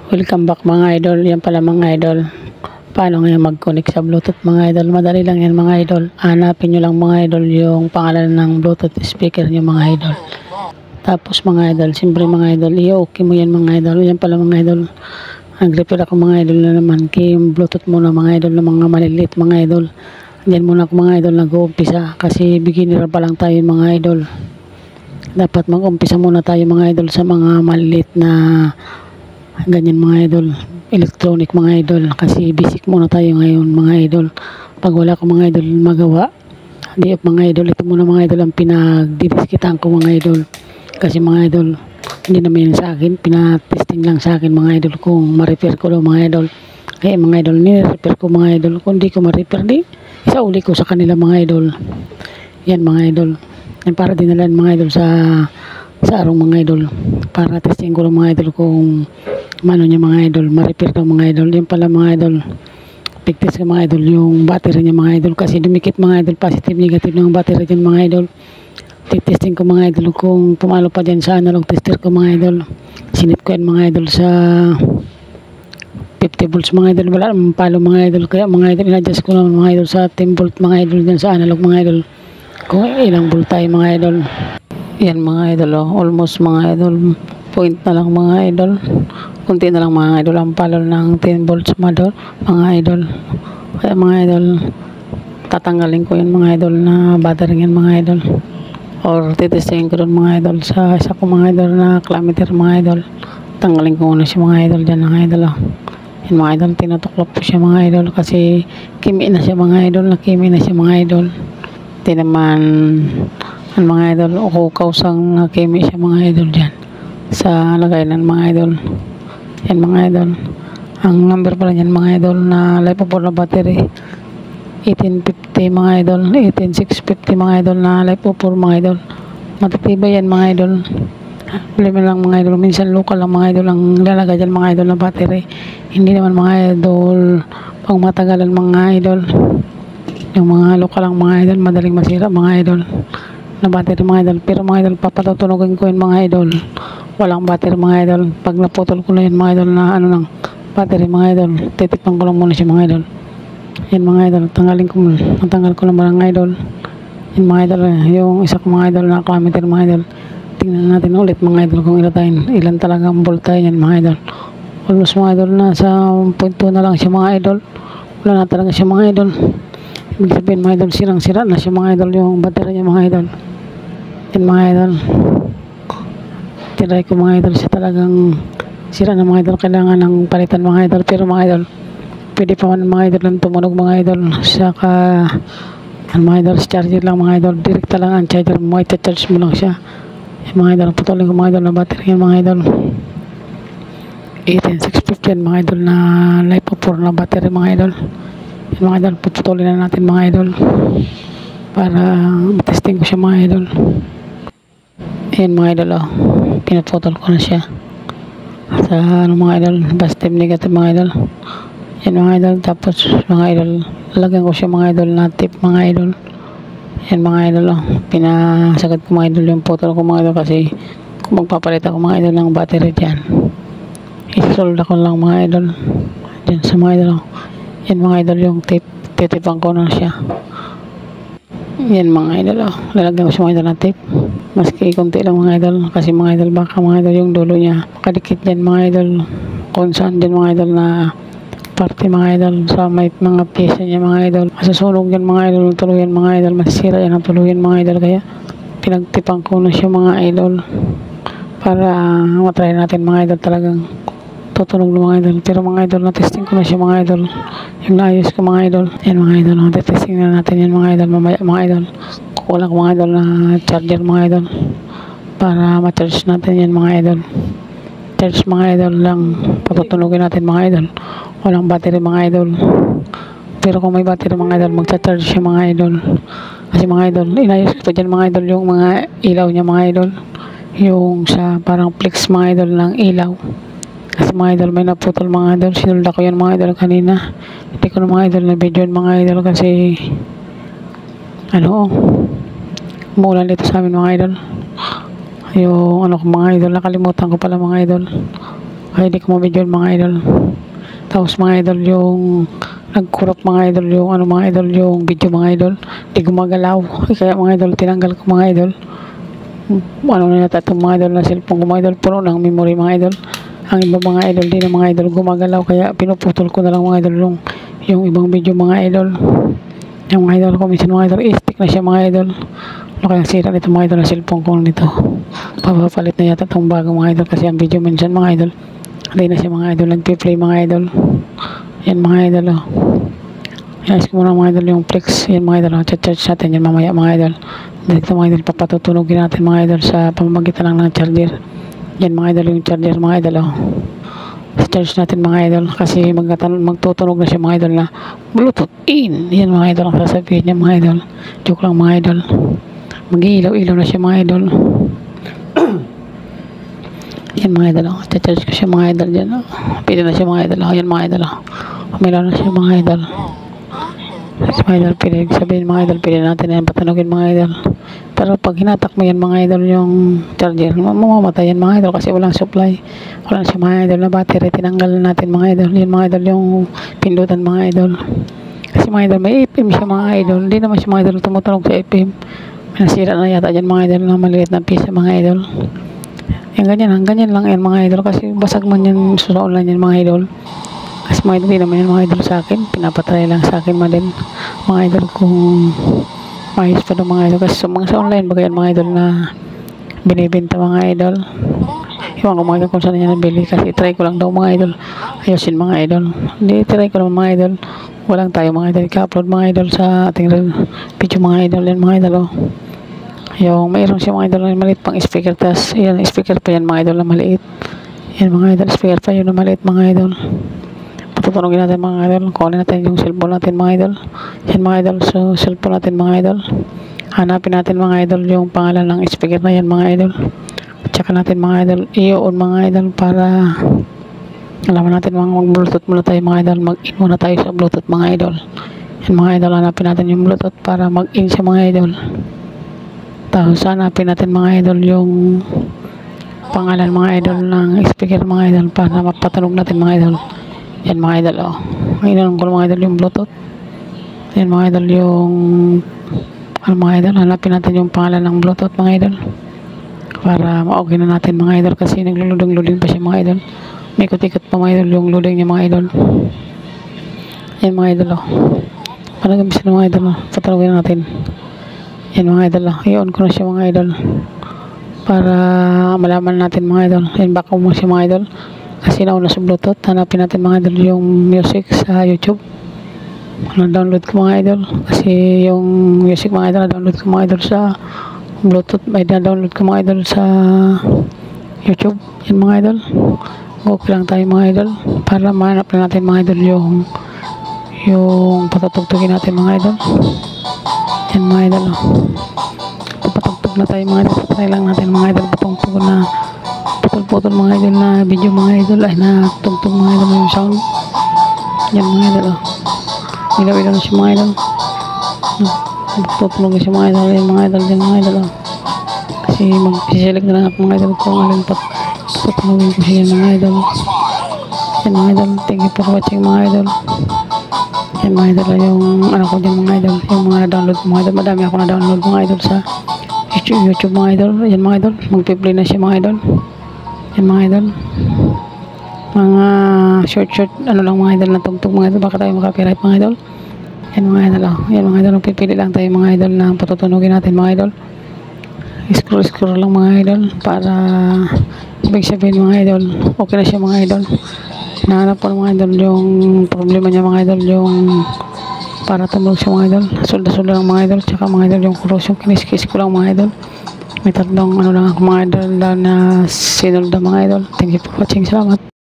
Welcome back mga idol. Yan pala mga idol. Paano ngayon mag-connect sa Bluetooth mga idol? Madali lang yan mga idol. Hanapin nyo lang mga idol yung pangalan ng Bluetooth speaker nyo mga idol. Tapos mga idol, siyempre mga idol, i-okay mo yan mga idol. Yan pala mga idol. Nag-repair ako mga idol na naman. Kaya yung Bluetooth muna mga idol na mga maliliit mga idol. Diyan muna ako mga idol nag-uumpisa. Kasi beginner pa lang tayo mga idol. Dapat mag-umpisa muna tayo mga idol sa mga maliliit na ganyan mga idol, electronic mga idol, kasi basic muna tayo ngayon mga idol. Pag wala ko mga idol magawa, di mga idol, ito muna mga idol ang pinagdidiskitan ko mga idol. Kasi mga idol, hindi naman yan sa akin, pinatesting lang sa akin mga idol kung ma-repair ko daw mga idol. Kaya mga idol, ni-repair ko mga idol. Kung di ko ma-repair, di isauli ko sa kanila mga idol. Yan mga idol, yan para dinalan mga idol sa arong mga idol, para testing ko lang mga idol kung mano niya mga idol, ma-repair ka mga idol. Yan pala mga idol, pigtest ka mga idol yung battery niya mga idol, kasi dumikit mga idol, positive negative ng battery dyan mga idol. Testing ko mga idol kung pumalo pa dyan sa analog tester ko mga idol. Sinit ko yan mga idol sa 50 volts mga idol, wala namang palo mga idol. Kaya mga idol, in-adjust ko naman mga idol sa 10 volt mga idol dyan sa analog mga idol, kung ilang volt tayo mga idol. Yan mga idol, oh, almost mga idol, point na lang mga idol, kunti na lang mga idol ang palo ng 10 volts mga idol. Kaya mga idol, tatanggalin ko yan mga idol na battery yan mga idol, or titestingin ko doon mga idol sa isa ko mga idol na kilometer mga idol. Tanggalin ko muna siya mga idol dyan mga idol, oh. Yan mga idol, tinutuklap ko siya mga idol kasi kimi na siya mga idol, nakimi na siya mga idol. Di naman ang mga idol, kausang nakimi siya mga idol dyan sa lagay ng mga idol. Yan mga idol, ang number pala yan mga idol na life of na battery 1850 mga idol, 18650 mga idol na life of mga idol. Matitibay yan mga idol. Bili mo lang mga idol, minsan local lang mga idol ang lalagay dyan mga idol na battery. Hindi naman mga idol pang matagalan mga idol. Yung mga local lang mga idol, madaling masira mga idol na battery mga idol. Pero mga idol, papatutunogin ko yun mga idol, walang battery mga idol. Pag naputol ko na yun mga idol na ano ng battery mga idol, titipan ko lang muna siya mga idol. Yan mga idol, tanggal ko lang mga idol. Yan mga idol, yung isa ko mga idol na kilometer mga idol. Tingnan natin ulit mga idol kung ilan talaga ang volt tayo yan mga idol. Almost mga idol na sa 1.2 na lang siya mga idol, wala na talaga siya mga idol. Ibig sabihin mga idol, sirang-sira na siya mga idol yung battery niya mga idol. Yan mga idol, tiray ko mga idol, siya talagang sira na mga idol, kailangan ng palitan mga idol. Pero mga idol, pwede pa man mga idol ng tumunog mga idol. Saka mga idol, charger lang mga idol, direkta lang ang charger mo, i-charge mo lang siya. Yan mga idol, putulin ko mga idol na battery yan mga idol, 18650 yan mga idol na life of 4 na battery mga idol. Yan mga idol, putulin na natin mga idol para matesting ko siya mga idol. Ayan mga idol, oh, pinaputol ko na siya sa ano mga idol, positive negative mga idol. Yan mga idol, tapos mga idol, lalagyan ko siya mga idol na tip mga idol. Yan mga idol, oh, pinasagad ko mga idol yung putol ko mga idol, kasi kung magpapalit ako mga idol ng battery dyan, isolda ko lang mga idol dyan sa mga idol, oh. Yan mga idol, yung tip, titipan ko na siya. Yan mga idol, oh, lalagyan ko siya mga idol na tip, maski konti lang mga idol, kasi mga idol, baka mga idol yung dulo niya makadikit dyan mga idol, kung saan dyan mga idol na parte mga idol, sa may mga pyesa niya mga idol, masasunog yan mga idol, tuluyan mga idol, masisira yan ang tuluyan mga idol. Kaya pinagtipan ko na siya mga idol para matry natin mga idol talagang tutunog ng mga idol. Pero mga idol, na-testing ko na siya mga idol, yung naayos ko mga idol. Yan mga idol, testing na natin yan mga idol mamaya mga idol. Kukulang ko mga idol na charger mga idol para ma-charge natin yan mga idol. Charge mga idol lang, patutunogin natin mga idol, walang battery mga idol. Pero kung may battery mga idol, magcha-charge siya mga idol. Kasi mga idol, inayos ko dyan mga idol yung mga ilaw niya mga idol, yung sa parang flex mga idol ng ilaw. Kasi mga idol, may naputol mga idol, sinulda ko yan mga idol kanina. Hindi ko na mga idol na video mga idol kasi ano, umulan dito sa amin mga idol. Yung ano ko mga idol, nakalimutan ko pala mga idol. kaya di ko ma-video mga idol. Tapos mga idol yung nag-crop mga idol yung ano mga idol yung video mga idol, di gumagalaw. Kaya mga idol tinanggal ko mga idol. Ano na yata itong mga idol na cellphone ko mga idol, puno ng memory mga idol. Ang iba mga idol di na mga idol gumagalaw, kaya pinuputol ko na lang mga idol yung ibang video mga idol. Yung mga idol ko minsan mga idol stick na siya mga idol. Ano kaya sira nito mga idol na cellphone ko nito, papapalit na yata itong bago mga idol, kasi ang video minsan mga idol hindi na siya mga idol nagpi-play mga idol. Yan mga idol oh. Ayos ko muna mga idol yung flex. Yan mga idol oh, charge natin yan mamaya mga idol. Dito mga idol papatutunogin natin mga idol sa pamamagitan lang ng charger. Yan mga idol yung charger mga idol oh. Charge natin mga idol kasi magtutunog na siya mga idol na Bluetooth in. Yan mga idol ang sasabihin niya mga idol. Joke lang mga idol. Mag-iilaw-ilaw na siya mga idol. Yan mga idol oh. Charge ko siya mga idol dyan oh. Pili na siya mga idol oh. Yan mga idol oh. Umilaw na siya mga idol. Mga idol pili. Sabihin mga idol pili natin yan patunogin mga idol. Pero pag hinatak mo yan mga idol yung charger, mamamatay yan mga idol kasi walang supply. Wala siya mga idol na battery. Tinanggal natin mga idol. Yan mga idol yung pindutan mga idol. Kasi mga idol may FM siya mga idol. Hindi naman siya mga idol tumutunog sa FM. May nasira na yata dyan mga idol na maliit na piece mga idol. Yan ganyan lang yan mga idol kasi basag man yan sa online yan mga idol. Kasi mga idol, hindi naman yan mga idol sa akin. Pinapatry lang sa akin din mga idol kung ayos pa ng mga idol. Kasi sa online baga yan mga idol na binibenta mga idol. Iwan ko mga idol kung saan niya nabili kasi try ko lang daw mga idol. Ayusin mga idol. Hindi try ko lang mga idol. Walang tayo mga idol. Ika-upload mga idol sa ating video mga idol. Yan mga idol oh. Yung mayroon siya mga idol na maliit pang speaker, tas yan speaker pa yan mga idol na maliit. Yan mga idol speaker pa yun na maliit mga idol. Patutunogin natin mga idol, kunin natin yung cellphone natin mga idol. Yan mga idol, so cellphone natin mga idol, hanapin natin mga idol yung pangalan ng speaker na yan mga idol. At saka natin mga idol i-on mga idol para alaman natin mga mag-bluetooth muna tayo mga idol. Mag-in muna tayo sa bluetooth mga idol. Yan mga idol, hanapin natin yung bluetooth para mag-in siya mga idol. Tapos hanapin natin mga idol yung pangalan mga idol ng speaker mga idol para mapatunog natin mga idol. Yan mga idol oh. Ngayon ko mga idol yung bluetooth. Yan mga idol yung ano mga idol, hanapin natin yung pangalan ng bluetooth mga idol para ma-okay na natin mga idol kasi nagluluding-luding pa siya mga idol. May ikot-ikot pa mga idol yung loading niya mga idol. Yan mga idol oh. Panagamis na mga idol oh. Patalogin natin. Yan mga idol oh. I-on ko na siya mga idol para malaman natin mga idol. Yan baka mo siya mga idol kasi nauna sa bluetooth. Hanapin natin mga idol yung music sa YouTube. Na-download ko mga idol kasi yung music mga idol na-download ko mga idol sa bluetooth. May na-download ko mga idol sa YouTube. Yan mga idol. Okay lang tayo mga idol para mahanap na natin mga idol yung patutugtugin natin mga idol. Yan mga idol oh. Patugtog na tayo mga idol. Try lang natin mga idol patugtog na putol-putol mga idol na video mga idol ay na tugtog mga idol yung sound. Yan mga idol oh. Ilaw-ilaw na siya mga idol. Tutulog na siya mga idol. Yan mga idol dyan mga idol oh. Kasi mag-select na lang ako mga idol kung alin patutulogin ko siya mga idol. Yan mga idol. Thank you for watching mga idol. Yan mga idol yung ano ko dyan mga idol. Yung mga na-download ko mga idol. Madami ako na-download mga idol sa YouTube mga idol. Yan mga idol. Mag-play na siya mga idol. Yan mga idol. Mga short ano lang mga idol na tugtog mga idol. Baka tayo makapiright mga idol. Yan mga idol oh. Yan mga idol. Pipili lang tayo mga idol na patutunogin natin mga idol. Scroll lang mga idol para ibig sabihin mga idol okay na siya mga idol. Nahanap ko mga idol yung problema niya mga idol yung para tumunog siya mga idol. Solda lang mga idol. Tsaka mga idol yung cross yung kiniskis ko lang mga idol. May tatlong ano lang ako mga idol na sinulda mga idol. Thank you for watching. Salamat.